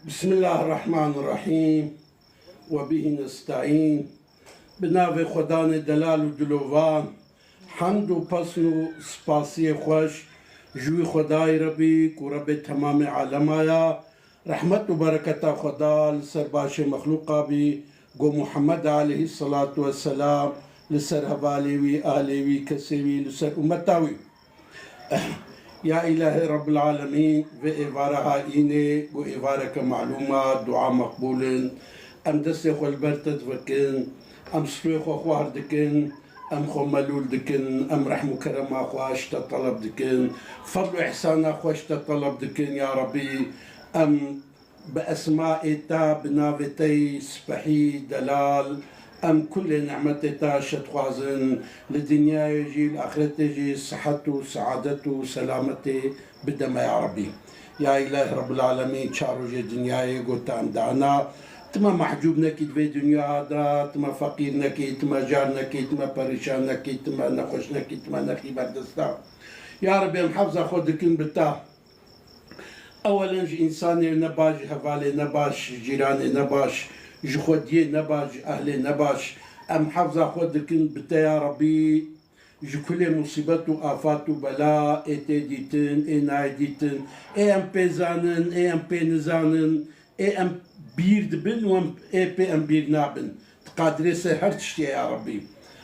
بسم الله الرحمن الرحیم و به نستعین. به نام خدای دلال و دلوان، حمد و پسن و سپاسی خوش جوی خدای ربی که رب تمام عالم آیا، رحمت و برکت خدا لسر باش مخلوقا بی گو محمد علیه الصلاة والسلام لسر حوالیوی آلیوی کسیوی لسر امتاوی. يا إلهي رب العالمين في إبارها إيني و إبارك معلومة دعاء مقبول أم دسيخ والبرتد فكن أم سلوخ أخوار دكن أم خملول دكن أم رحم كرم أخواش تطلب دكن فضل إحسان أخواش تطلب دكن يا ربي أم بأسماء تا بنافتي سبحي دلال أم كل نعمة تا شتخوازن للدنيا يجي الآخرة يجي صحته سعادته سلامته بدما يا ربي. يا إله رب العالمين شارو جي دنيا يقول تام دعنا تما محجوب نكي في دنيا هذا تما فقير نكي تما جار نكي تما پريشان نكي تما نخوش نكي تما نخي بردستا يا ربي محافظة خودكين بتا. أولا إنساني نباش حوالي نباش جيراني نباش جخودية نباش أهلي نباش أم حفظة خودكن بتا يا ربي جكل مصيبة وآفات وبلاء إتي ديتن إي ناي ديتن إي أم بيزانن إي أم بينزانن إي أم بير دبن وأم إي بي أم بير نابن تقادري سهر تشتي يا ربي.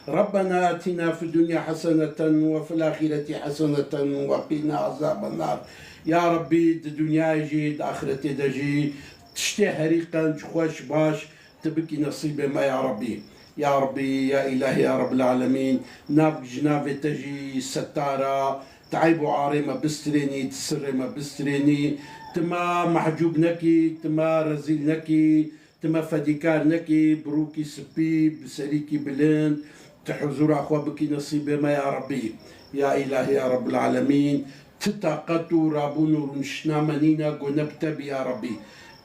ربنا آتنا في الدنيا حسنة وفي الآخرة حسنة وقنا عذاب النار. يا ربي الدنيا يجي الآخرة تجي تشتي حريقا خوش باش تبكي نصيبي ما يا ربي. يا ربي يا إلهي يا رب العالمين ناب جنابي تجي ستارة تعيبوا عاري ما بستريني تسري ما بستريني تما محجوب نكي تما رزيل نكي تما فديكار نكي بروكي سبي بسريكي بلند تحزور أخوة بكي نصيبي ما يا ربي. يا إلهي يا رب العالمين تتاقتوا رابون ونشنا منينا قنبتب يا ربي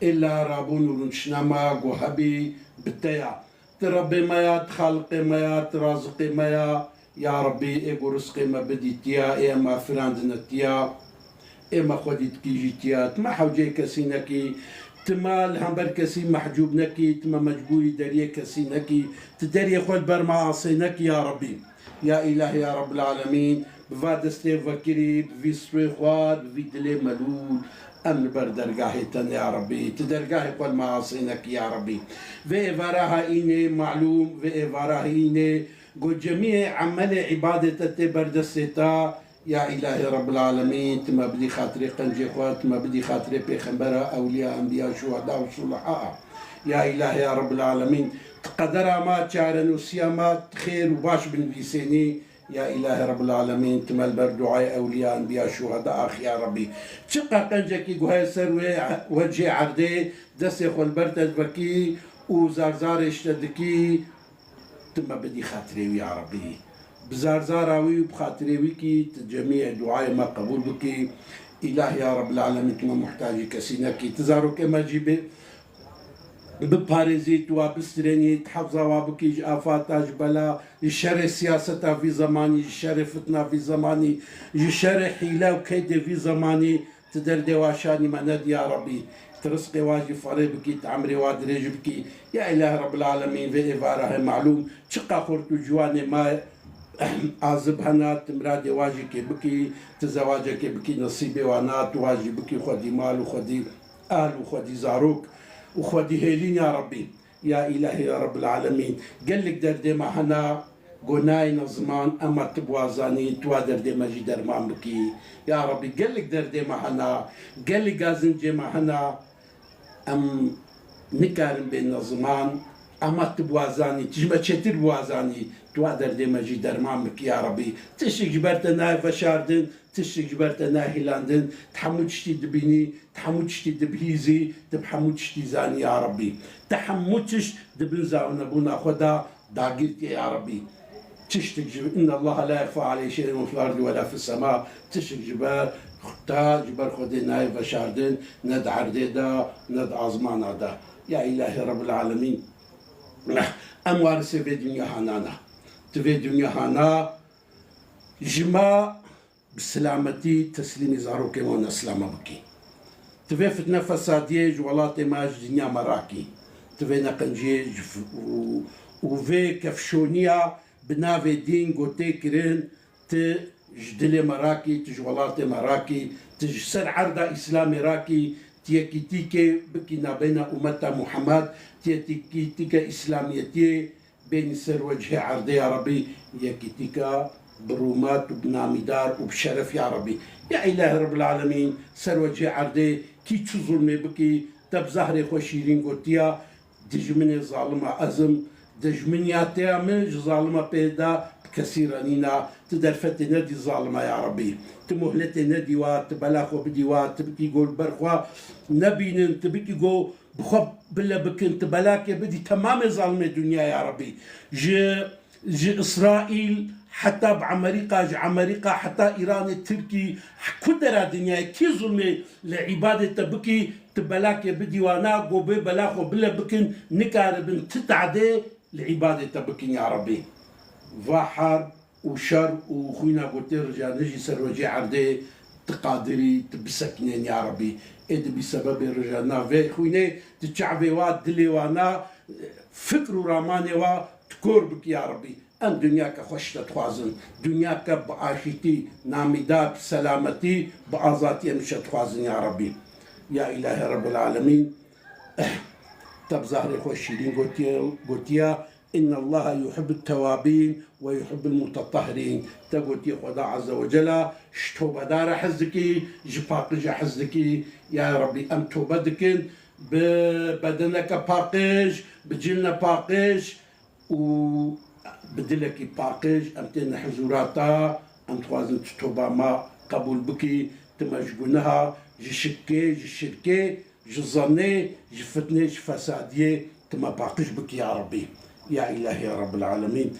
إلا رابون ونشنما وهبي بتيا تربي مايا تخلقي مايا ترازقي مايا يا ربي إيقو رزقي ما بديتيا إيه ما فراندنتيا إيه ما خوديت كيجيتيا تما حوجي كسينكي تما الهمبر كسي محجوب نكي تما مجبوري داريه كسي نكي تداري خود برمعاصي نكي يا ربي. يا إلهي يا رب العالمين بفادستي فكري بفي خواد بفي دلي ملول أمن بردرقاهي تن يا ربي تدرقاهي قول معاصينك يا ربي. في إفارها إيني معلوم في إفارها إيني قل جميع عمل عبادة بردستتا يا إلهي رب العالمين تما بدي خاطري قنجي خوات تما بدي خاطري بيخنبرا أولياء أنبياء شهداء وصلحاء. يا إلهي يا رب العالمين تقدر ما تشارن وسيامات خير وباش بنفيسيني يا إله رب العالمين تمل بردعاء أولياء أنبياء شهداء أخ يا ربي. شقا قنجكي قهي سروي وجه عردي دسي خول برتد بكي وزارزار اشتدكي تما بدي خاطري يا ربي بزارزاراوي وبخاطري ويكي جميع دعاء ما قبول بكي. إله يا رب العالمين تما محتاجي كسينكي تزارو كما جيبي بباريزيت وبستريني تحفظها وبكيج آفات بلا يشر سياسة في زماني يشر فتنة في زماني يشر حيلة وكيد في زماني تدردي واشاني مند يا ربي ترزقي واجي فري بكي تعمري وادريج بكي. يا إله رب العالمين في إفارة معلوم شقا خورتو جواني ما عازب هنات مرادي واجي كي بكي تزواجك بكي نصيبي وانات واجي بكي خدي مال وخدي أهل وخدي زاروك وخدي هيلين يا ربي. يا إلهي يا رب العالمين قال لك دردي معنا قناي نظمان أما تبوازاني توا دردي ما جي درمان بكي يا ربي. قال لك دردي معنا قال لك قازن جي معنا أم نكارن بين نظمان أما تبوازاني تجمع تشتر بوازاني توا دردي ما جي درمان بكي يا ربي. تشك جبرتنا فشاردن تشك جبرتنا هيلاندن تحمل تشتي دبيني تحمل تشتي دبهيزي تبحمل تشتي زاني يا ربي تحمل تش دبنزا ونبونا خدا داقيرتي يا ربي. تشتك إن الله لا يخفى عليه شيء في الأرض ولا في السماء. تشتك جبال خطا جبال خدينا فشاردن ند عرديدا ند عظمان هذا. يا إلهي رب العالمين أموار سيفي دنيا هانانا تفي دنيا هانا جما بسلامتي تسليمي زاروكي وانا سلامة بكي تبي فتنة فسادية جولات ماج دنيا مراكي تبي نقنجي وفي كفشونيا بنافي دين قوتي كرين تجدلي مراكي تجولات مراكي تجسر عرضة إسلامي راكي تيكي تيكي بكينا بين أمتا محمد تيكي تيكي إسلاميتي بين سر وجه عرضي يا ربي يكي تيكا برومات وبنامدار وبشرف يا ربي يا إله رب العالمين سر وجه عرضي كي تظلمي بكي تبزهري خوشيرين قوتيا دجمني ظالمة أزم دجمنياتي من ظالمة بيدا كثيرانينا تدرفتي ندي ظالمة يا ربي تمهلتي ندي وات بلاخو بدي وات تبكي قول برخوا نبي تبكي قول بخب بلا بكنت بلاك بدي تمام ظالمة الدنيا يا ربي جي إسرائيل حتى بعمريكا جي عمريكا حتى إيران التركي كدرا دنيا كي ظلمة لعبادة تبكي تبلاك بدي وانا قوبي بلاخو بلا بكن نكاربن تتعدي لعبادة تبكين يا ربي فاحر وشر وخوينا قلت رجع نجي سروجي عردي تقادري تبسكنين يا ربي إد بسبب رجعنا في خوينا تشعبي واد دلي وانا فكر راماني وا تكور بك يا ربي ام دنياك خوش تتخوازن دنياك بعاشتي نامدا بسلامتي بعزاتي مش تخوازن يا ربي يا إله رب العالمين تبزهري خوشيدين قلتيا إن الله يحب التوابين ويحب المتطهرين تقول يا خدا عز وجل شتوبة دار حزكي جباقج حزكي يا ربي أم توبدكن ببدنك باقج بجلنا باقج وبدلك باقج أم تين حزوراتا أم توازن توبة ما قبول بكي تمشقونها جشكي جشركي جظني جفتني جفسادية تما باقج بك يا ربي يا إلهي يا رب العالمين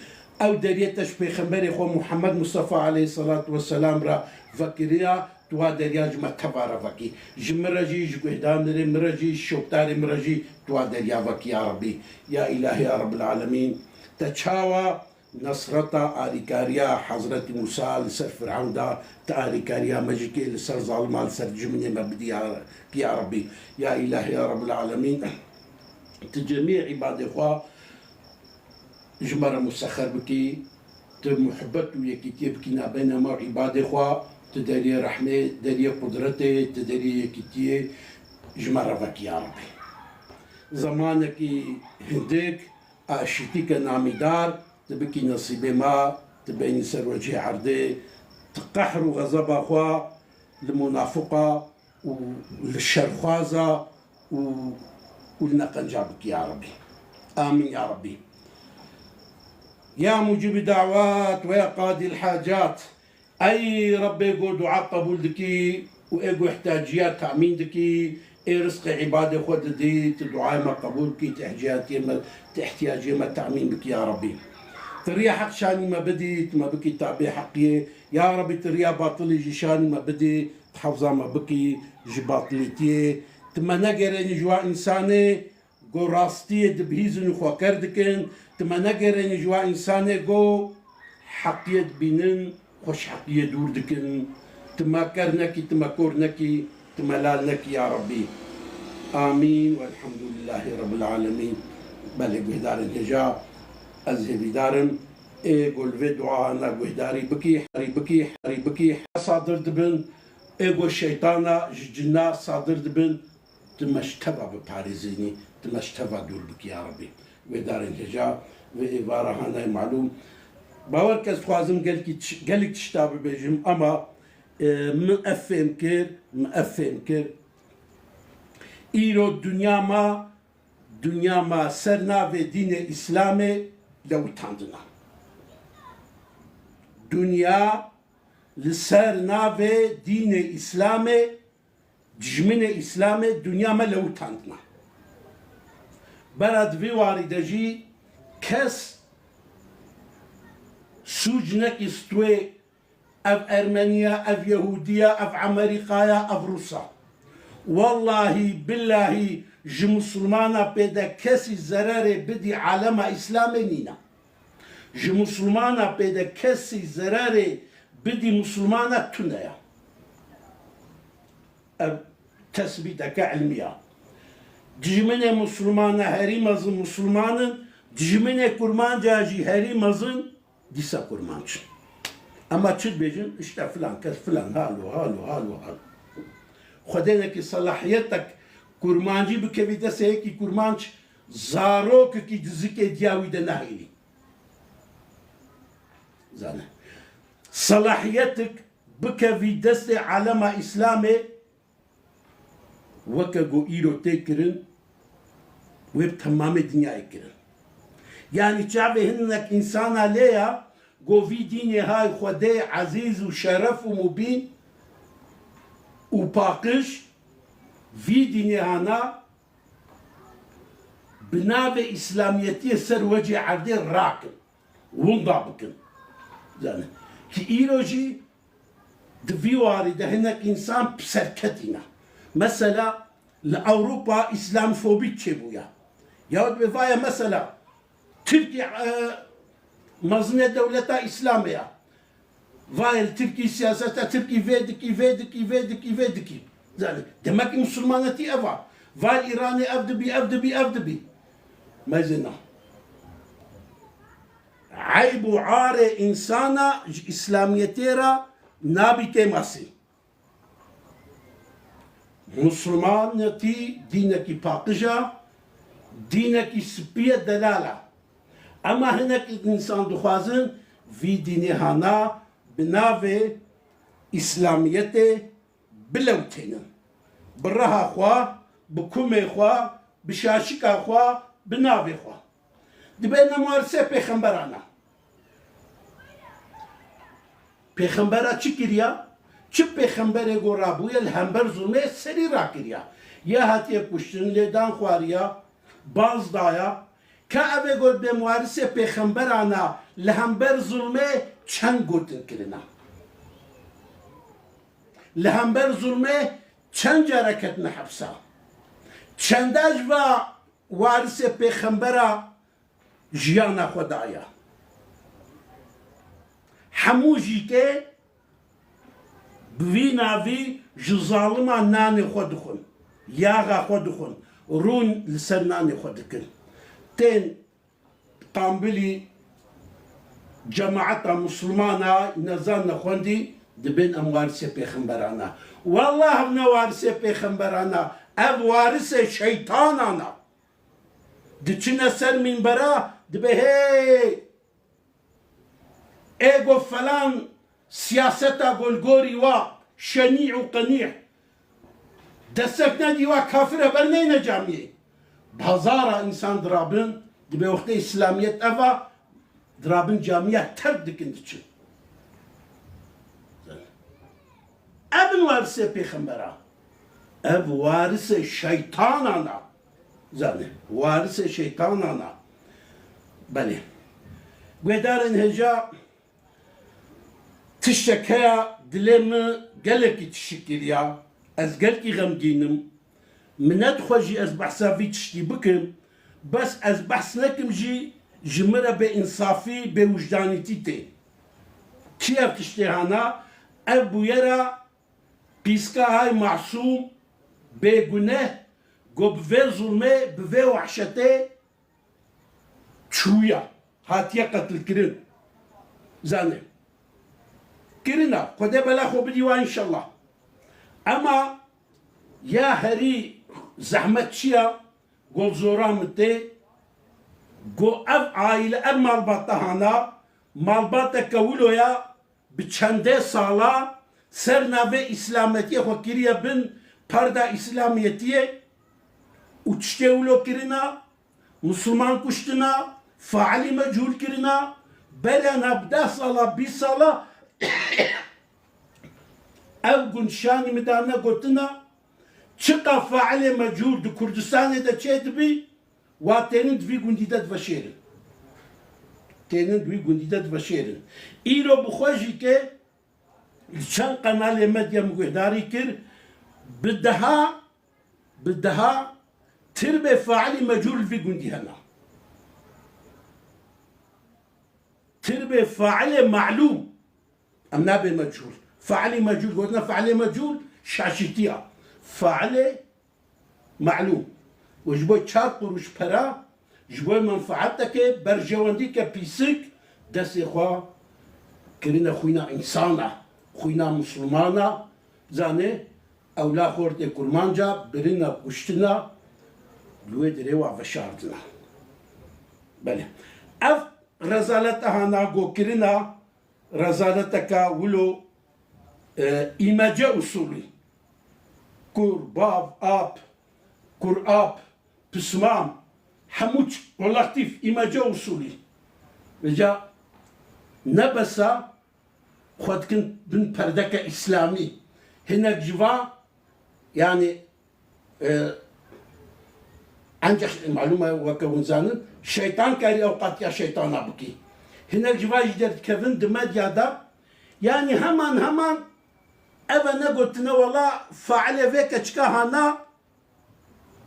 أو دريتش بيخمبري خو محمد مصطفى عليه الصلاة والسلام را فكريا توا درياج ما تبارا فكي جمرجي جقهدان مرجي شوكتار مرجي توا دريا فكي يا ربي يا إلهي يا رب العالمين تشاوى نصرتا آريكاريا حضرة موسى لسر فرعون دا تآريكاريا مجيكي لسر ظالما لسر جمني مبدي يا ربي يا إلهي يا رب العالمين تجميع عباد إخوة جمرة مسخر بكي تمحبت ويكي بكينا بينما عباد إخوة تدري رحمة تدري قدرته تدري يكي جمرة بكي يا ربي زمانك هندك أشتيك نامدار تبكي نصيبي ما تبين سر وجه عرضي تقحر غضب أخوة المنافقة والشرخوازة والنقنجابك يا ربي آمين يا ربي يا مجيب الدعوات ويا قاضي الحاجات أي ربي يقول دعاء قبول دكي وإيقو احتاجيات تأمين دكي إي رزق عبادة خود دي تدعاء ما قبول كي تحتاجي ما تأمين بك يا ربي تريا حق شاني ما بديت ما بكي تعبي حقي يا ربي تريا باطلي جيشاني ما بدي تحفظا ما بكي جي باطلتي تما نقرني جوا إنساني قو راستي دبهيزن خوا كردكن تما نقرني جوا إنساني قو حقيت بينن خوش حقية دور دكن تما كرنكي تما كورنكي تما لالنكي يا ربي آمين والحمد لله رب العالمين بلغ بهدار الهجاء أذهب دارم إيقول في دعاء أنا بهداري بكي حري بكي حري بكي صادر دبن إيقول الشيطانة جنا صادر دبن تمشتبع بباريزيني تمشتبع دور بكي يا ربي بهدار الهجاء وإبارة هانا معلوم باور کس خوازم گلک تشتاب بيجم اما مأفهم كر ايرو دنیا ما سرنا و دین اسلام لو تاندنا دنیا لسرنا و دین اسلام جمن اسلام دنیا ما لو تاندنا برد وی واردجی کس سوجنك استوي اف ارمنيا اف يهودية اف امريكايا اف روسا والله بالله جي مسلمانا بيدا كسي زراري بدي عالم اسلامي نينا جي مسلمانا بيدا كسي زراري بدي مسلمانا تنايا تثبيتك علمية دجمنة مسلمانة هري مزن مسلمان دجمنة كرمان جاجي هري مزن ديسا كرمانش أما تشد بيجن اشتا فلان كس فلان هالو خدينا كي صلاحيتك كرمانجي بكبي دسه كي كرمانش زاروك كي دزكي دياوي ده نهيلي زانه صلاحيتك بكبي دسه علامة إسلامي وكجو إيرو تكرن وبتمام الدنيا يكرن يعني تعرف إنك إنسان عليها جو في ديني هاي خدي عزيز وشرف ومبين وباقش في ديني هانا بنابه إسلاميتي سر وجه عردي راكن ونضابكن زانه كي إيروجي دفيواري ده هناك إنسان بسركتنا مثلا لأوروبا إسلام فوبي تشبويا يهود بفايا مثلا تركيا مزنة دولة إسلامية فايل تركي سياسة تركي فيدكي ذلك دمك مسلمانتي أفا فايل إيراني أفدبي ما زلنا عيب وعار إنسانا إسلاميتيرا نابي تماسي مسلمانتي دينك باقجة دينك سبية دلالة أما هناك إنسان دخوازن في ديني هانا بنافي إسلاميتي بلوتين برها خوا بكومي خوا بشاشكا خوا بنافي خوا دبينا مارسه پیغمبرانا پیغمبرا چی کریا؟ چه پیغمبره گو رابویا الهمبر ظلمه سری را کریا یا هاتیه کشتن لیدان خواریا باز دایا که اوه گود به موارسه پیغمبرانا لهمبر ظلمه چند گوتن کرنا لهمبر ظلمه چند جرکت نحبسا چنداج و وارسه پیغمبرا جیانا خدایا هموجی که بوی ناوی جزالما نانی خودخون یاغا خودخون رون لسر نانی خودکن تین قامبلی جماعت مسلمانا نزان نخوندی دبین ام وارث پیغمبرانا والله ام وارث پیغمبرانا اب وارث شیطانانا دچنا سر منبرا دبه هی ايجو فلان سياستا غولغوري وا شنيع وقنيع دسكنا دي وا كافره برنينا جامعي بهزارة انسان درابن دبه وقت اسلاميت افا درابن جامعه ترد دكندچ ابن وارث پیغمبرا اب وارث شيطانانا زانه وارث شيطانانا بله قدارن هجا تشكيا دلم قالك تشكيل يا از قالك غمجينم من ادخجي از بحثا في تشتي بكم بس از بحث لكم جي جمرة بإنصافي بوجدانيتي كيف تشتي هانا ابو يرى بيسكا هاي معصوم بجناه قو بفي ظلمه بفي وحشته شوية هاتيا قتل كرن زانه كرنا قد بلا خو بديوا ان شاء الله اما يا هري زحمت شيا قول زوران متي قو اف عائلة اب مالباتا هانا مالباتا كولو يا بچنده سالا سرنا به اسلامتي خو كريا بن پردا اسلاميتي uçtevulo kirina Müslüman kuştuna faali mechul kirina belena bda sala bir sala ev günşani midana gotuna çıka faali mechul du Kurdistan'da da çedbi ve tenin dvi gündidat vaşerin tenin dvi gündidat vaşerin iro bu xoji ke çan kanal medya muhdari kir بدها تربي فاعلي مجهول في جندي هنا تربي فاعلي معلوم أم نابي مجهول فاعلي مجهول قلنا فاعلي مجهول شاشتيا فاعله معلوم وجبوي 4 قروش پرا جبوي منفعتك برجواندي كبيسك دسي خوا كرنا خوينا إنسانا خوينا مسلمانا زاني أولا خورتي كرمانجا برنا قشتنا لوي دريوا وشاردنا بله اف رزالتها ناغو كرنا رزالتك ولو إيماجة أصولي كور باب اب كور اب بسمام حموش ولطيف إيماجة أصولي رجا نبسا خود كنت بن پردك إسلامي هناك جوا يعني أنجح المعلومة وكونزانن شيطان كاري أوقات يا شيطان أبكي هناك جوا جدرت كفن دماد يادا يعني همان أبا نقولتنا والله فعل فيك اشكاهنا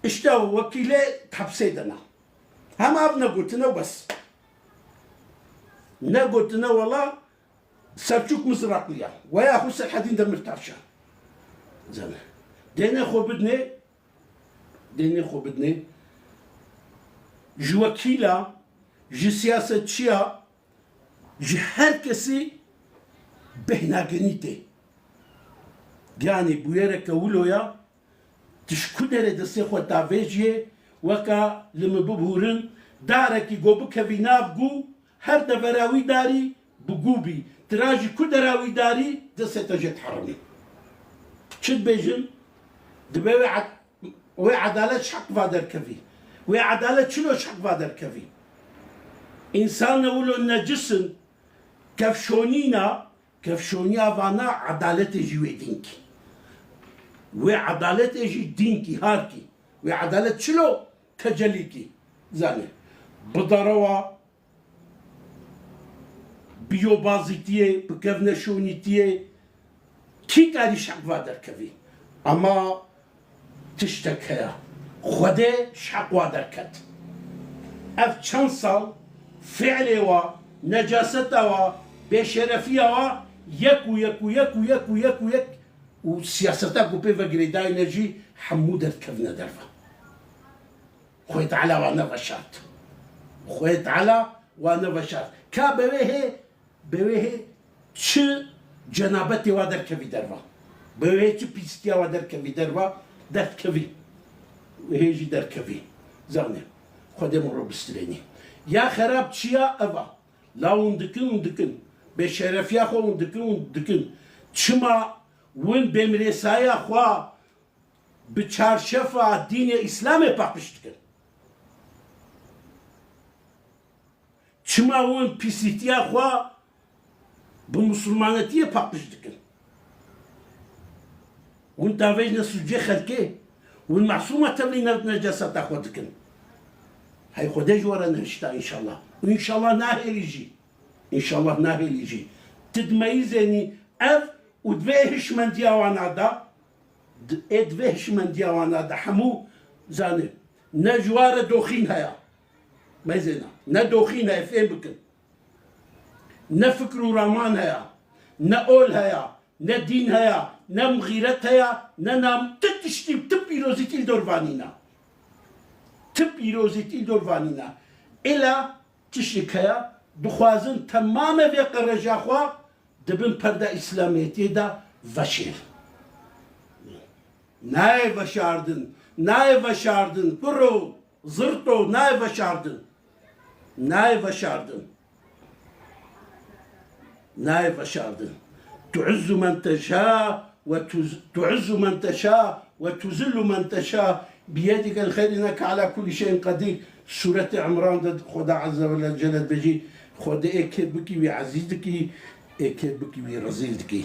اشتاو وكيلي تحبسيدنا هم أبنا قلتنا بس نقولتنا والله سرچوك مزراقليا ويا خو الحديد مرتعشة زين ديني خو بدني جو وكيلا جي سياسة شيا جي هركسي بهنا جنيتي يعني بويرك ولويا تشكدر دسي خو تافيجي وكا لما ببورن دارك يقوبو كفيناف جو هر دفراوي داري بقوبي تراجي كدراوي داري دسي تجد حرمي شد بيجن دبي وعدالة شحق فادر كفي وعدالة شنو شحق فادر كفي إنسان ولو النجسن كفشونينا فانا عدالة جوي دينكي وعدالة يجي دينكي هاركي وعدالة شلو تجليكي زاني بدروا بيو بازيتيه بكفنا شونيتيه كي قاري شحق فادر كفي اما تشتكى خده شحق وادر كت اف چند سال فعله و نجاسته و بشرفيه و يك وسياستا قوبي فقريدا نجي حمودة كفنا درفا خويت على وانا فشات خويت على وانا فشات كا بويه چه جنابتي وادر كفي درفا بويه چه بيستيا وادر كفي درفا در كفي وهيجي در كفي زاني خودي مرو بستريني يا خراب چيا افا لا وندكن بشرفيا خو وندكن چما ون بمرسايا خوا بچارشفا دين اسلام پاپشتكن چما ون بيسيتيا خوا بمسلمانتيا پاپشتكن ون تاويجنا سجي خلقه ون معصومة تبلي نجاسة تاخدكن هاي خدي جورا نهشتا ان شاء الله وان شاء الله ناهل يجي ان شاء الله ناهل يجي تدميزني اف ودفيهش من ديوانا دا ادفيهش من ديوانا دا حمو زاني نجوار دوخين هيا ما زينا ندوخين هيا فين بكن نفكروا رامان هيا نقول هيا ندين هيا نمغيرت هيا ننام تتشتي تبي روزيتي الدورفانينا تبي روزيتي الدورفانينا إلا تشتك هيا دخوازن تماما في قرجا خوا دبن پرده اسلامیتی دا وشیر نای وشاردن برو زرتو نای وشاردن تعز من تشاء وتذل من تشاء بيدك الخير انك على كل شيء قدير سورة عمران خدا عز وجل جلت بجي خدا اكيد بكي وعزيزك اكيد بكي ورزيلتكي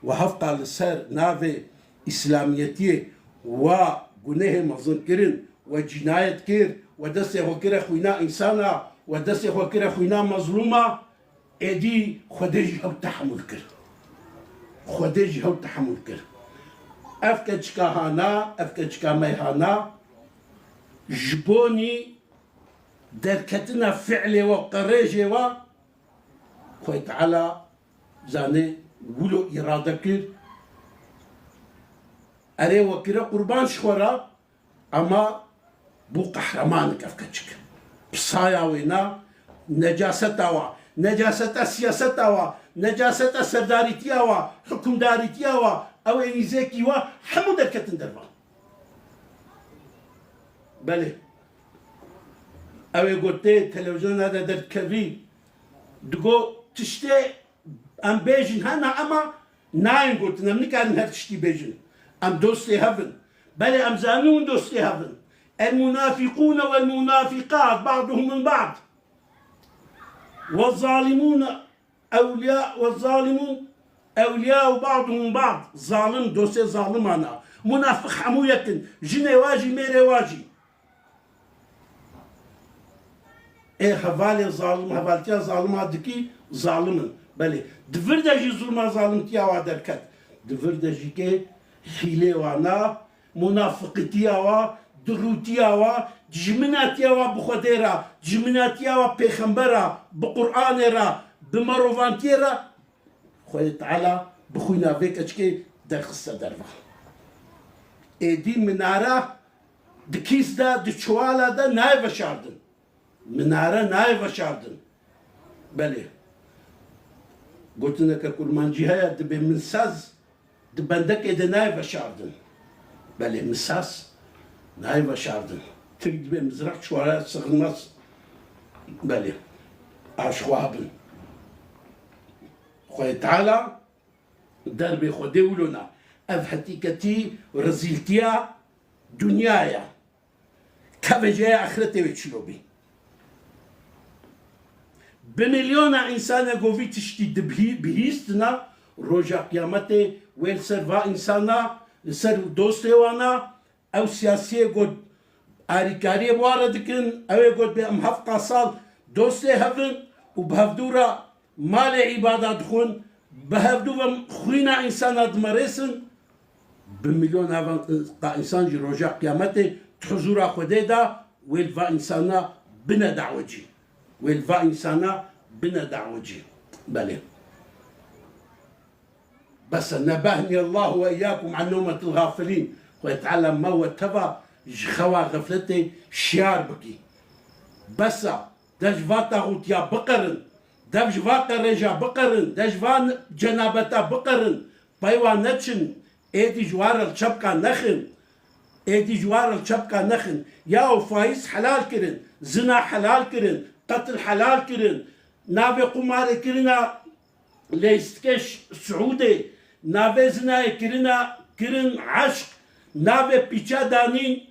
وهفقا لسر نافي اسلاميتي وجنيه مظن كرن وجناية كير ودسي وكرا خوينا انسانا ودسي وكرا خوينا مظلومة ادي خديج هو تحمل كر افكتشكا هانا افكتشكا ميهانا جبوني دركتنا فعلي وقريجي خوي تعالى زاني ولو إرادة كير اري وكره قربان شخورا اما بو قهرمان كفكتشك بصايا وينا نجاسة سياسة نجاسة سرداريتيا حكم داريتيا او انيزيكي حمو دركتن دربا بله او قلتي تلفزيون هذا دركبي دقو تشتي ام بيجن هنا اما ناين قلت نمني كان هر تشتي بيجن ام دوستي هفن بله ام زانون دوستي هفن المنافقون والمنافقات بعضهم من بعض والظالمون أولياء بعضهم بعض ظالم دوسي ظالم أنا منافق حمو يكن جني واجي ميري واجي إيه هفالي ظالم هفالتيا ظالم هادكي ظالم بلي دفردجي ظلم ظالمتيا وادركت دفردجي كي حيلي وانا منافقتيا دروتيا جمناتيا بخديرا جمناتيا بيخمبرا بقرآن بمروفانتيرا خوي تعالى بخوينا فيك اشكي درخصة دربا ايدي منارة دكيس دا دشوالا دا نايفا شاردن منارة نايفا شاردن بلي قلت لك كرمانجي هيا دبي منساز دبندك ايدا نايفا شاردن بلي مساس نايفا شاردن تريد بي مزرعة شوارع سغنص بلي اشخوابن خوي تعالى دربي خودي ولونا افحتيكتي رزيلتيا دنيايا كافجاي اخرتي وتشلوبي بمليون انسان قوفي تشتي بهيستنا روجا قيامتي ويل سرفا انسانا سر دوستي وانا او سياسي قد اريكاري بواردكن او قد بام حفقا صال دوستي هفن وبهفدورا مال عبادات خون بهفدو خوينا انسان دمرسن بمليون انسان جي روجا قيامتي تحزورا خديدا ويلفا انسانا بنا دعوجي ويلفا انسانا بنا دعوجي بلي بس نبهني الله واياكم عن نومة الغافلين ويتعلم ما وتبا خوا غفلتي شيار بكي بس دجفاتا غوتيا بقرن دجفاتا رجا بقرن دجفان جنابتا بقرن بايوا نتشن ايدي جوار الشبكة نخن ايدي جوار الشبكة نخن ياو فايز حلال كرن زنا حلال كرن قتل حلال كرن نافي قمار كرنا ليستكش سعودي نافي زنا كرنا كرن عشق نافي بيچا دانين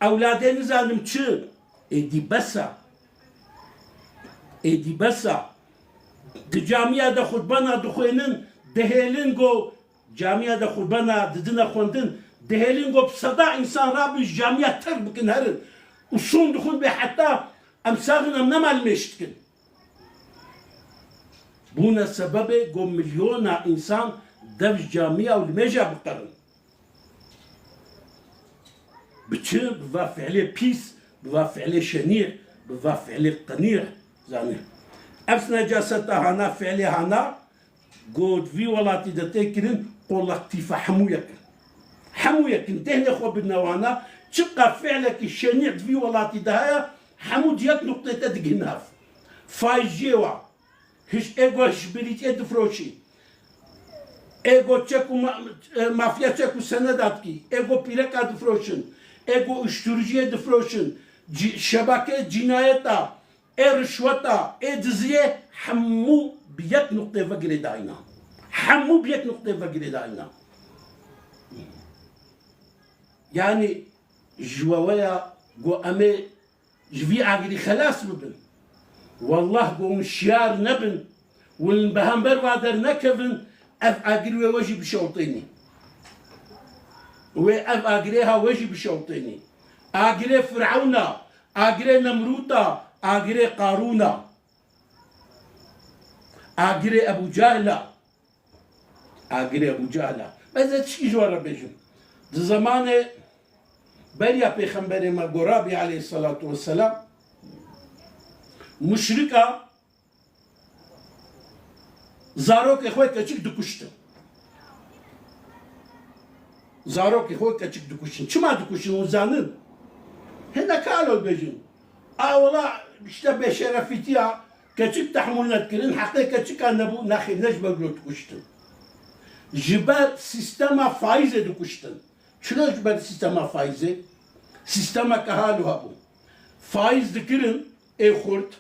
اولادين زانم چه ايدي بسا د جامعه د خطبنا دخوينن دهيلن جو جامعه د خطبنا ددنا خوندن دهيلن جو بصدا انسان رابي جامعه تربكن هرن وشون دخون به حتى امساغنا منمال مشتكن بونا سبب جو مليون انسان دف جامعه والمجا بقرن بتشي بضاف عليه بيس بضاف عليه شنيع بضاف عليه قنيع زاني افس نجاستها هنا فعلي هنا قود في ولاتي دا تكرن قولكتيف حمويك انتهني خو بالنوانا تبقى فعلك الشنيع في ولاتي دهايا حمود يك نقطة تدقناف فايجيوا هش ايغو هش بريت اد فروشي ايغو تشكو مافيا تشكو سنداتكي ايغو بيرك اد فروشن ايغو اشترجي اد فروشن شبكة جنايتا رشوتا دزيه حمو بيك نقطة فقري داينا حمو بيك نقطة فقري داينا يعني جواويا جو امي جفي عقلي خلاص ببن والله جو مشيار نبن والبهمبر وادر نكفن اف عقلي وجي بشوطيني واف عقليها وجي بشوطيني عقلي فرعون عقلي نمروتا آگره قارونا آگره ابو جهلا بس تشكي جوارا بيجم ده زمان بريا پیغمبر ما قرابي عليه الصلاة والسلام مشركة زاروك اخوة كچك دكشت زاروکی خۆی کەچک دکوشن چما دکوشن وزانن هێنە کالۆ بێژن ئاوەڵا شتە بێشەرەفیتیە کەچک تەحمل نەتکردن حەقەی کەچکان نەبوو نەخێ نەش بەگرۆ دکوشتن ji ber sîstema faîzê dikuştin. Çilo ji ber sîstema faîzê? Sîstemeke halû hebû. Faiz dikirin ê xurt,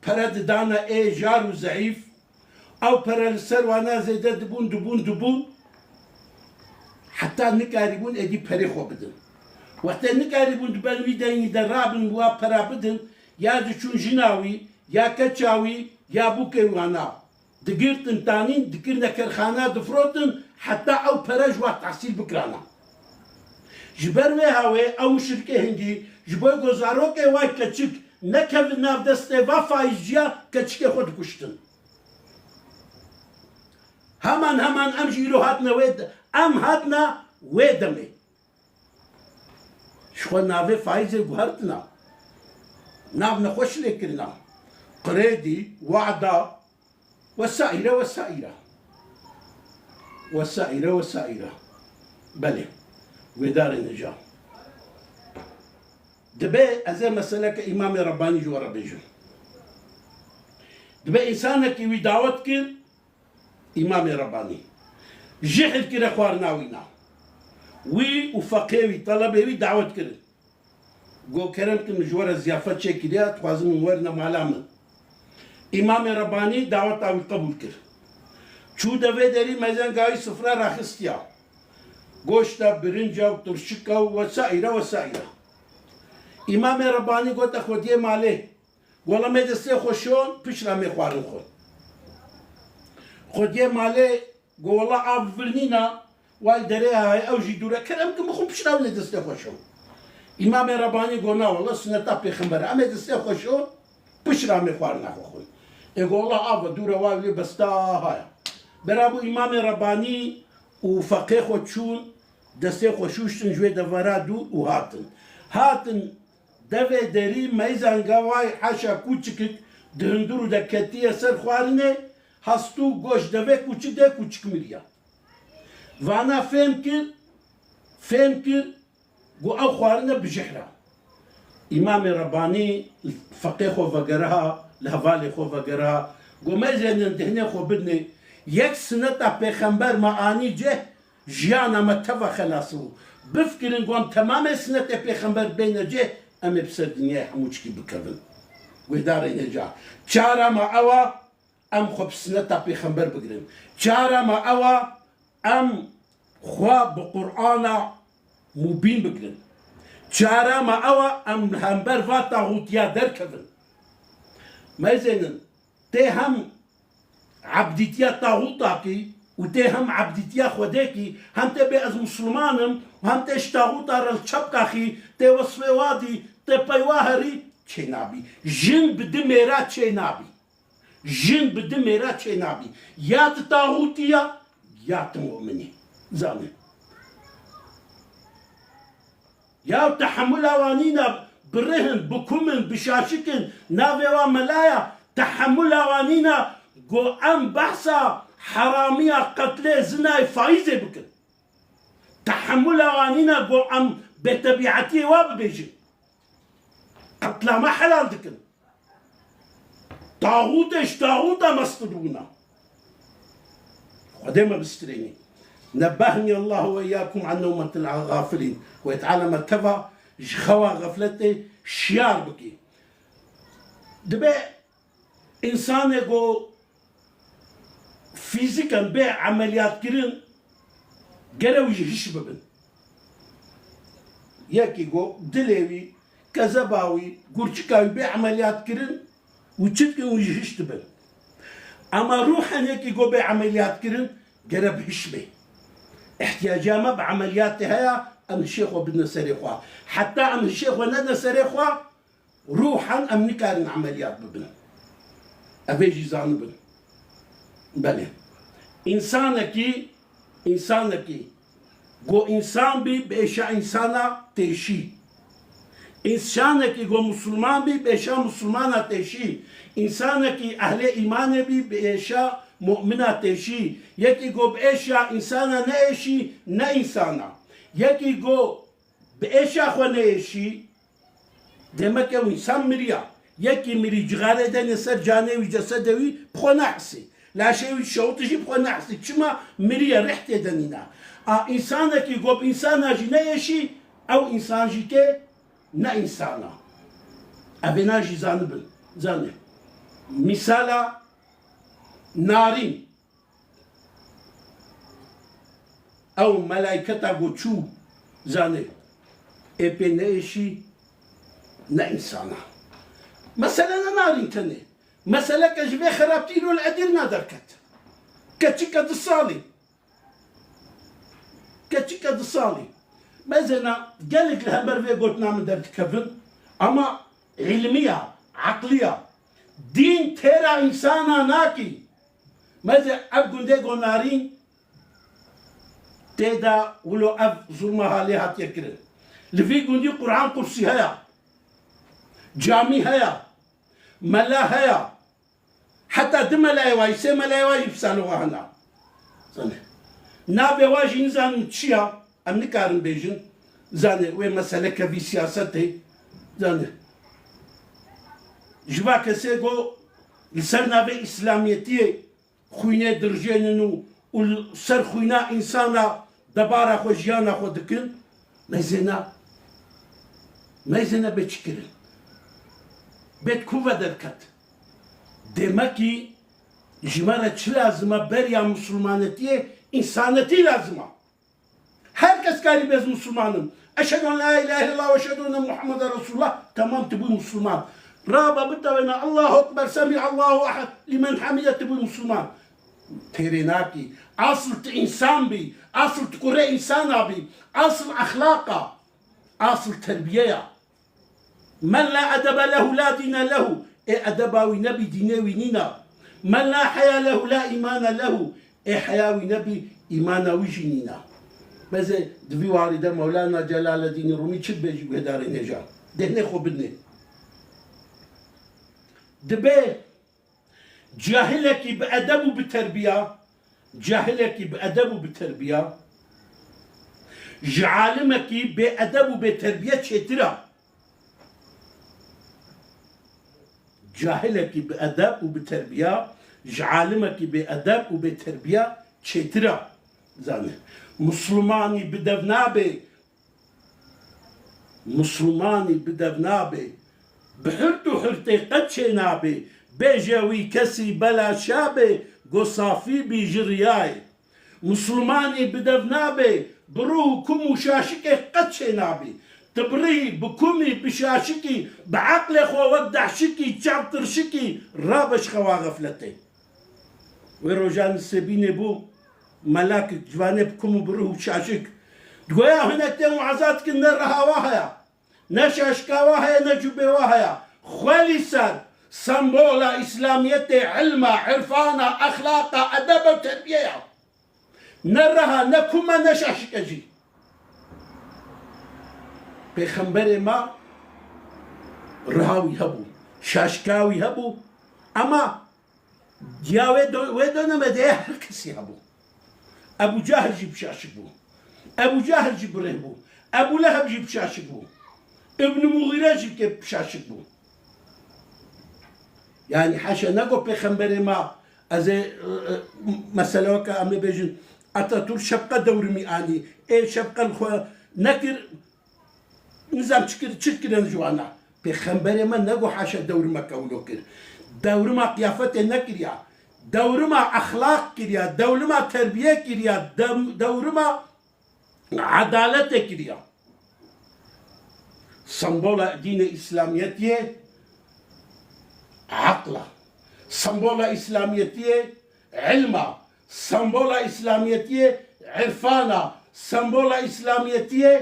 pere didane ê jar û zeîf, ew pere li ser wan zêde dibûn, heta nikarîbûn êdî perê xwe bidin. Wextê nikarîbûn di ber wî deynî de rabin wa pera bidin, ya diçûn jina wî, ya keça wî, ya bûkê wana. Digirtin tanîn, dikirine kerxana difrotin, heta ew pere ji wa tehsîl bikirana. Ji ber vê hawê ew şirkê hingî ji bo ku zarokê way keçik nekevin nav destê va faîzciya keçikê xwe dikuştin. Heman em jî îro hatine wê em hatine wê demê. Ji xwe navê faîzê guhertina. Nav nexweş lêkirina. Qirêdî, wada وسائرة بله ودار النجاة دبي أزي مسألة كإمام رباني جوا ربيجو دبي إنسانك وي دعوت كر إمام رباني جحد كر خوارناوينا وي وفقيوي طلبي وي دعوت كر جو كرمت من جوار الزيافة شكليات خوازم ورنا معلامة İmam Rabbani davet avi kabul kir. Çu deve deri mezengayı sıfıra rahistiya. Goşta, birinca, turşika vesaire. İmam Rabbani gota khodiye male. Gola medeste khoşon pişra me khwarin khod. Khodiye male gola avvilnina wal dere hay evji dura kerem ki mukhum pişra medeste khoşon. İmam Rabbani gona valla sünneta peygamber medeste khoşon pişra me khwarin khod. يقول الله أبا دورة وابلي بستاها برابو إمام رباني وفقيه وتشون دستي خوشوشتن جوي دفرا دو وهاتن دفع داري ميزان قواي حاشا كوچكت دهندورو دا كتية سر خوارنه هستو گوش دفع كوچك ده كوچك مريا وانا فهم كر قو أو خوارنه بجحرا إمام رباني فقيه وفقرها لهفالي خو وغيرها قوميزين انتهني خو بدني يك سنة پیغمبر معاني جه جيانا متفا خلاصو بفكرن قوم تمام سنة پیغمبر بين جه امي بسر دنيا حموشكي بكفن ويداري نجا چارا ما اوا ام خو بسنة پیغمبر بگرن چارا ما اوا ام خو بقرآن مبين بگرن چارا ما اوا ام همبر فاتا غوتيا در كفن مثلا تهم عبديتيا طاغوتاكي وتهم عبديتيا خوداكي هم تبي از مسلمانم وهم تش طاغوتا رلچبكاخي تي وصفه وادي تي بيواهري چينابي جن بدميرا چينابي يا طاغوتيا يا مؤمني زاني يا تحمل اوانينا برهن بكمن بشاشكن نافوا ملايا تحمل اوانينا قو ام بحثا حرامية قتلي زناي فايزة بكن تحمل اوانينا قو ام بطبيعتي واب بيجي قتلا ما حلال دكن طاغوتا مصطدونا خديما بستريني نبهني الله وإياكم عن نومة الغافلين ويتعلم الكفى جخوا غفلتي شيار بكي دبي إنسان يقو فيزيكا بيع عمليات كرين قالوا يجيش ببن ياكي قو دليوي كذباوي قرشكاوي بيع عمليات كرين وتشتكي ويجيش تبن أما روحا ياكي قو بيع عمليات كرين قالوا بهشبه احتياجها ما بعملياتها أم الشيخ وبدنا سريخوا حتى أم الشيخ وندنا سريخوا روحا أم نكارن عمليات ببن أبيجي زانبن بله إنسانكي قو إنسان بي بإشا إنسانا تيشي إنسانكي قو مسلمان بي بإشا مسلمانا تيشي إنسانكي أهل إيمان بي بإشا مؤمنة تيشي يكي قو بإشا إنسانا نأشي نا إنسانا یکی گو به ایشا خونه ایشی demek ki insan miriya yeki miri cigare de neser canevi cesedevi bxo nahsi la şeyi şovtiji bxo nahsi çima miriya riht edenina a insana ki gob insana ji ne yeşi ev insan ji ke ne insana evena ji zanibin zanib misala narin ev melaiketa goçu zanib epe ne yeşi نه إنسانا مثلا نار تاني مثلا كجبه خرابتين والعدل نادركت كتشيكا دصالي كتشيكا دصالي مازنا قالك لها مرفي قلت نعم درت كفن أما علمية عقلية دين تيرا إنسانا ناكي ماذا أبقون ديقو نارين تيدا ولو أب ظلمها لها تيكرن لفي قندي قرآن قرسي هيا جامي هيا ملا هيا حتى دم لا يواجه ما لا يواجه بسالوها هنا نابي واجه إنسان تشيا أم نكارن بيجن زاني وين مسألة كفي سياسته زاني جوا كسيغو لسرنا بي إسلاميتي خوينة درجيننو والسر خوينة إنسانا دبارا خو جيانا خو دكن ما يزينا بتشكرن بيت كوفا دركت دمكي جمارة لازمة بريا مسلمانتي إنسانتي لازمة herkes قال بيز مسلمانم أشهد أن لا إله إلا الله وأشهد أن محمد رسول الله تمام تبوي مسلمان رابا بتوينا الله أكبر سمع الله أحد لمن حمده تبوي مسلمان تيريناكي أصل إنسان بي أصل تكوري إنسان بي أصل أخلاقه أصل تربية من لا أدب له لا دين له أدباوي نبي ديناوي نينا من لا حياة له لا إيمان له حياوي نبي إيماناوي جنينا ماذا دفي والدة مولانا جلال الدين الرومي تشد بيجي بهدار النجاة دهني خو بدني دبي جاهلك بأدب وبتربية جاهلك بأدب وبتربية جعالمك بأدب وبتربية شترا جاهلك بأدب وبتربية جعالمك بأدب وبتربية شترا زاني مسلماني بدفنابي مسلماني بدفنابي بحرتو حرتي قد شنابي بيجاوي كسي بلا شابي قصافي بجرياي مسلماني بدفنابي برو كم شاشكي قد شنابي تبري بكمي بشاشكي بعقل خو ودع شكي تشابتر شكي رابش خوا غفلتي وروجان السبيني بو ملاك جوانب كم برو شاشك دقويا هنا تيمو عزاتك نرها واهيا نشاشكا واهيا نجوبي واهيا خالصا سمبولا إسلاميتي علما عرفانا أخلاقا أدبا وتربية نرها نكما نشاشكا جي پیغمبر ما رهاوی هبو شاشکاوی هبو اما جاوه دونمده هر کسی هبو ابو جهل جی بشاشک بو ابو جهل جی بره بو ابو لهب جی بشاشک بو ابن مغیره جی که بشاشک بو يعني حاشا نقول پیغمبر ما از مسئله که امی بیجن اتاتور شبقه دورمی آنی ای شبقه الخوا نکر نظام تشكر جوانا بخمبر ما نقو حاشا دور ما كولو كر دور ما قيافة نكريا دور ما أخلاق كريا دور ما تربية كريا دور ما عدالة كريا سمبولا دين إسلاميتي عقلا سمبولا إسلاميتي علما سمبولا إسلاميتي عرفانا سمبولا إسلاميتي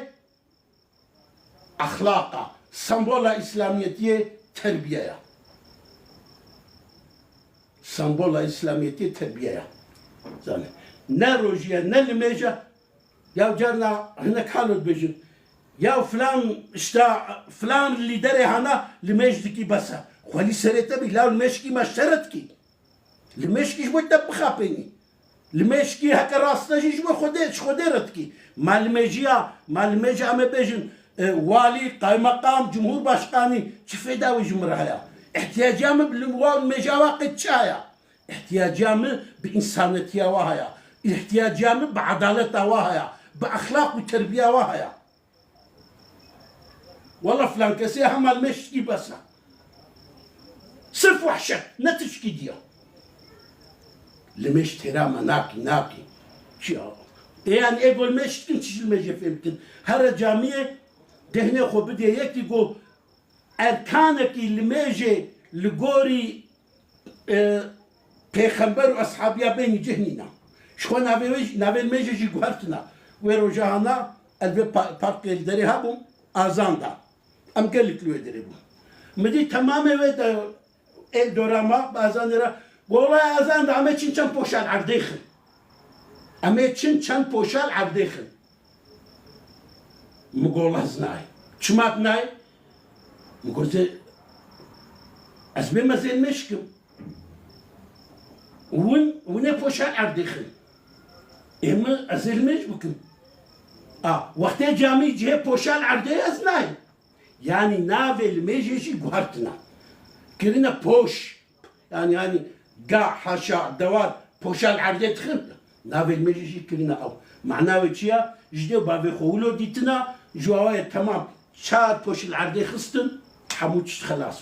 أخلاقا سمبولا إسلاميتي تربية سمبولا إسلاميتي تربية زين نروجيا نلميجا يا جارنا هنا كانوا بيجن يا فلان اشتا فلان اللي دري هنا لميجدكي بس خلي سريته بلا المشكي ما اشترتكي المشكي شو تبخابيني لمشكي هكا راس نجيش خديرتكي ما الميجيا ما بيجن والي قائم مقام جمهور باشقاني كيف يداوي جمرها احتياجام بالميجا واقد شايا احتياجام بإنسانيتها وهايا احتياجام بعدالتها وهايا بأخلاق وتربية وهايا والله فلان كسي هم المشكي بس صرف وحشة نتشكي ديا لمش ترامى ناكي شو يعني اقول مش كنتش المجي فهمتن هر جامعة دهني خو بدي يكي جو اركانك اللي ميجي لغوري پیغمبر و اصحابيا بين جهنينا شخو ناوي الميجي جي قهرتنا ويرو جاهنا البي بارك الدري هابم آزاندا ام قلت له يدري بو مدي تمامي ويدا الدوراما بازانيرا والله آزاندا عمي چن پوشال عرديخن عمي چن پوشال عرديخن مقول هزناي چمات ناي مقول أزمي مزين مشكم ون پوشال عرديخن إما أزيل مش بكم وقت جامي جه پوشال عردي أزناي يعني ناوي الميجيشي قهرتنا كرينا پوش يعني قاع حاشا دوار پوشال عردي تخن ناوي الميجيشي كرينا أو معناوي چيا جديو بابي خولو ديتنا جوايا تمام شاد پوش العردي خستن حموش خلاص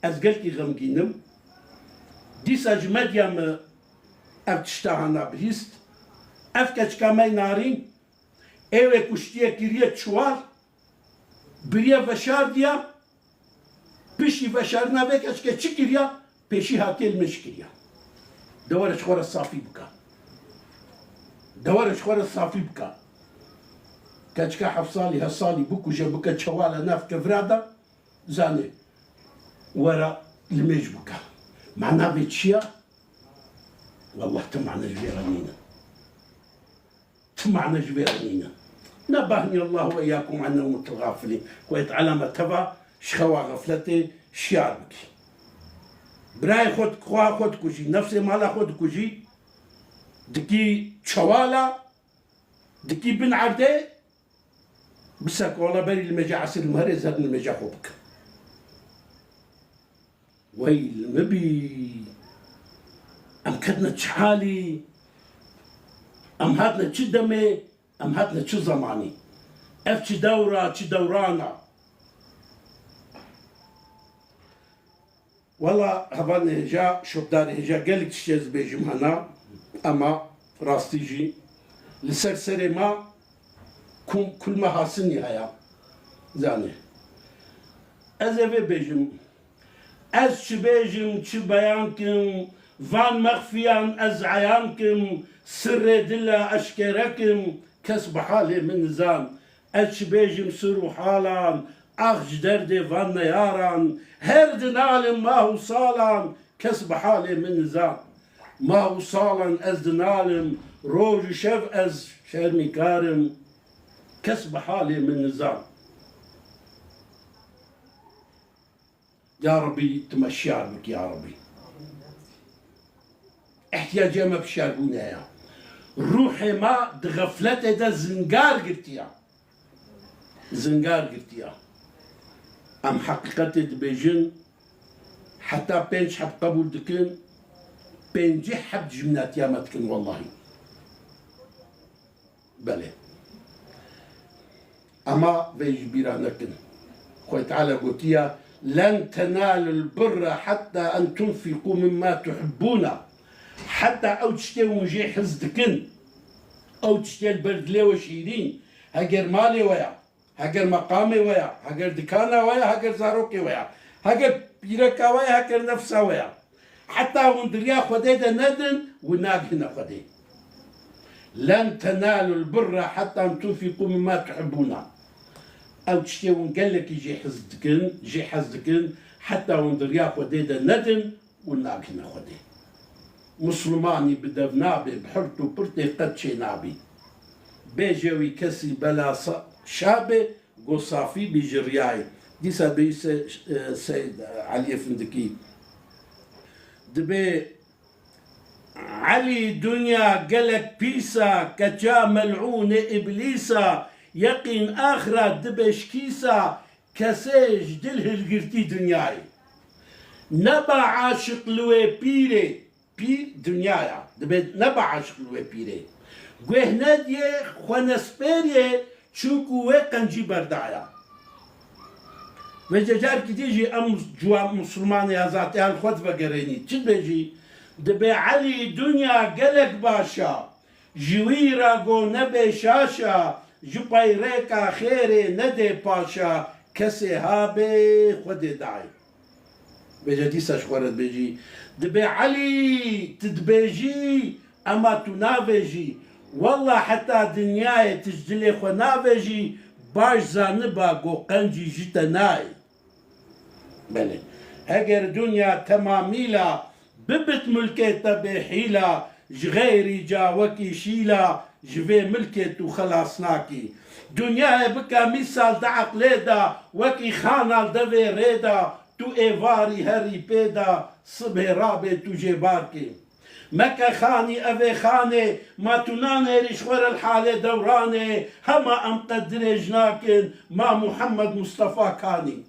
از قلتي غمقينم ديسا جمديا افتشتاهنا بهيست افكاش كامي نارين ايوه كشتيا كريا تشوال بريا بشار ديا بشي بشارنا بكاش كتشي كريا بشي هاتي المشكريا دورش خور الصافي بكا دورش خور الصافي بكا كاتشكا حفصالي هالصالي بكو جابكا تشوالا ناف كفرادا زاني ورا الميج بكا معناها بيتشيا والله تمعنا جبيرانينا تمعنا جبيرانينا نبهني الله وإياكم عن نومة الغافلين ويتعلم تبع شخوا غفلتي شيارك براي خود كوا خود كوجي نفسي مالا خود كوجي دكي شوالا دكي بن عردي بسك والله بري المجا عسر المهرز هذا المجا خوبك ويل مبي أم كدنا تشحالي أم هاتنا تشدمي أم هاتنا تشزماني أف تشدورة تشدورانا والله هبان هجا شبدار هجا قالك تشيز بيجم هنا أما راستيجي لسرسري ما كل ما حاسني هيا زاني أزفي بيجم از چه بیجم چه بیان کم وان مخفیان از عیان کم سر دل اشکره کم کس بحاله من زان از چه بیجم سر و حالان اخج درد وان نیاران هر دنال ما هو صالان کس بحاله من زان ما هو صالان از دنالم روج شف از شرمی کارم کس بحاله من زان يا ربي تمشي عربك يا ربي احتياجي ما بشاربونا يا روحي ما دغفلتي دا زنقار قلتيا زنقار قلتيا ام حقيقتي دبيجن حتى بينش حب قبول دكن بينجي حب جمنات يا ما تكن والله بلي اما بيج بيرانكن خوي تعالى قلتيا لن تنالوا البر حتى أن تنفقوا مما تحبون حتى أو تشتروا جي حزدكن أو تشتري البرد لي وشيرين هاجر مالي ويا هاجر مقامي ويا هاجر دكانا ويا هاجر زاروكي ويا هاجر بيركا ويا هاجر نفسا ويا حتى وندريا خديدا ندن وناق هنا خدي لن تنالوا البر حتى أن تنفقوا مما تحبون أو تشتيون قال لك جي حزدكن حتى وندريا خديدا ندن وناق هنا خدي مسلماني بدفنابي بحرتو برتي قد شي نابي بيجوي كسي بلا شابي قو صافي بجرياي دي سابي سيد علي فندكي دبي علي دنيا قلك بيسا كجا ملعون إبليسا يقين آخرة دبش كيسا كسيج دله القرتي دنياي نبا عاشق لوي بيري بي دنيايا دبي نبا عاشق لوي بيري قوه ناديه خوانسبيريه چوكو وقنجي بردايا وججار كي تيجي ام جوا مسلمان يا ذاتي الخوت بقريني تشد بيجي دبي علي دنيا قلق باشا جويرا قو نبي شاشا جباي ريكا خيري ندي باشا كسي هابي خودي داي بيجي ديسا شخورت بيجي دبي علي تدبيجي اما تنافيجي والله حتى دنياي تجدلي خو نافيجي باش زانبا قو قنجي جتناي بلي اگر دنيا تماميلا ببت ملكيتا بحيلة جغيري جا وكي شيلا جفي ملكت وخلاصناكي دنيا بكا مثال دعق ليدا وكي خانا الدفي ريدا تو ايفاري هري بيدا صبه رابي تو جيباركي مكا خاني أبي خاني ما تناني رشور الحالة دوراني هما أم قدر جناكن ما محمد مصطفى كاني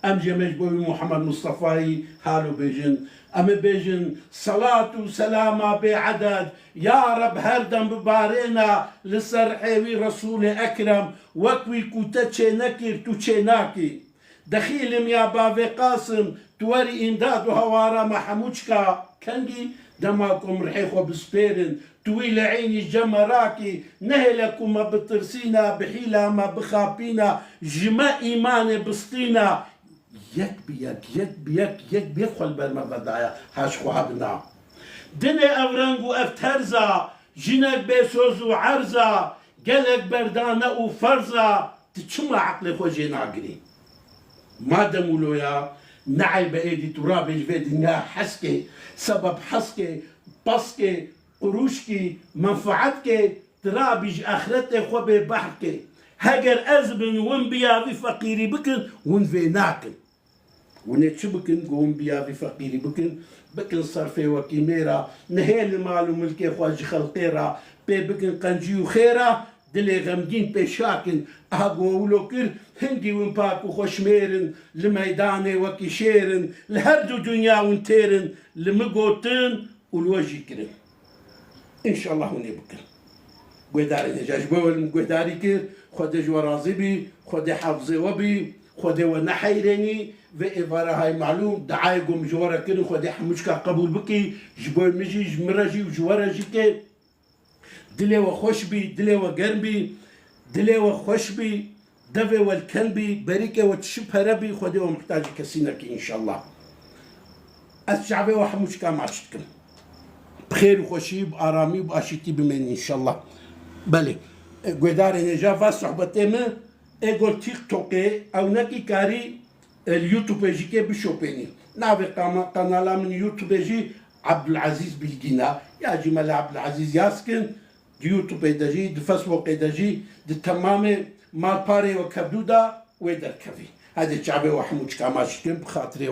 أم جمج بوي محمد مصطفى هالو بيجن أم بيجن صلاة وسلامة بعدد يا رب هردم ببارينا لسرحيوي رسول أكرم وكوي كوتتشي نكر توتشي ناكي دخيلم يا بابي قاسم توري إمداد وهوارا محموشكا كنجي دماكم رحيخو بسبيرن تويل عيني جمراكي نهلكم ما بترسينا بحيلة ما بخابينا جما إيمان بسطينا يك بيك خل برما بدايا هاشخو هبنا دني أورانغو أفترزا جنك بيسوز وعرزا قلق بردانا وفرزا تتشمع عقلي خو جيناقري ما دمولو يا نعي بأيدي تراب في دنيا حسكي سبب حسكي بسكي قروشكي منفعتكي ترابيج آخرتي خوبي بحركي هاجر أزبن ون بيا في فقيري بكن ون في ناكن ونتشو بكن قوم بيا في فقيري بكن صرفي وكيميرا نهيل المال وملكي خواج خلقيرا بكن قنجيو خيرا دلي غمدين بشاكن أقولو كر هندي ونباكو خوشميرن لميداني وكيشيرن لهردو دنيا ونتيرن لمقوتن والوجي كرن إن شاء الله هوني بكر قويداري نجاج بول قويداري كر خودي جوا رازبي خودي حافظي وبي خودي ونحيرني في إفارة هاي معلوم دعايقهم جوارا كرن خودي حموشكا قبول بكي جبول مجي جمراجي وجوارا جيكي دلي وخوشبي دلي وقربي دلي وخوشبي دفي والكنبي بريكة وتشبه ربي خدي ومحتاج كسينك إن شاء الله الشعبي وحموش كام عشتكم بخير وخوشي بآرامي وبأشيتي بمن إن شاء الله بلي قداري نجافة صحبتي من اقول تيك توكي أو نكي كاري اليوتيوب جيكي بشوبيني نعرف قنالا من يوتيوب جي عبد العزيز بالجنا يا جمال عبد العزيز ياسكن يوتيوب دجي دفسبوك دجي دتمامي مال باري وكبدودا ويدر كفي هذا الشعبي وحموش كاماشكين بخاطري